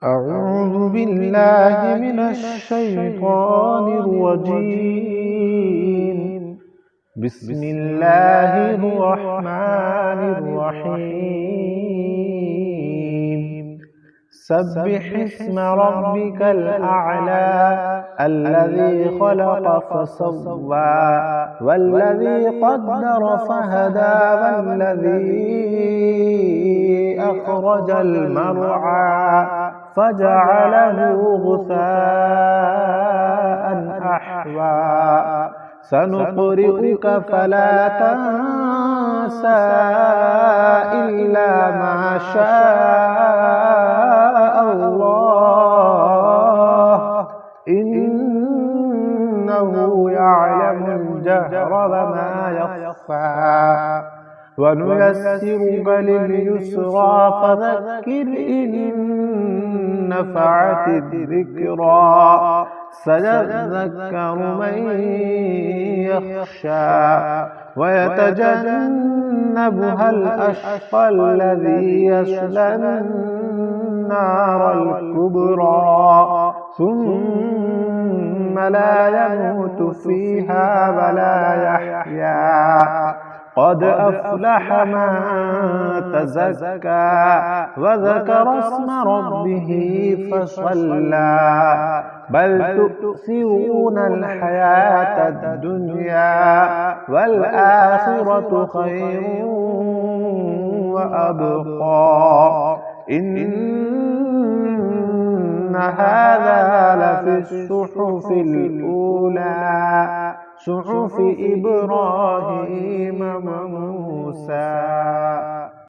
أعوذ بالله من الشيطان الرجيم. بسم الله الرحمن الرحيم. سبح اسم ربك الأعلى الذي خلق فسوى والذي قدر فهدى والذي أخرج المرعى فجعله غثاء أحوى سنقرئك فلا تنسى إلا ما شاء الله إنه يعلم الجهر وما يخفى ونيسرك لليسرى فذكر إن نفعت الذكرى سيذكر من يخشى ويتجنبها الأشقى الذي يصلى النار الكبرى ثم لا يموت فيها ولا يحيا قد أفلح من تزكى وذكر اسم ربه فصلى بل تؤثرون الحياة الدنيا والآخرة خير وأبقى إن هذا لفي الصحف الأولى صحف إبراهيم وموسى.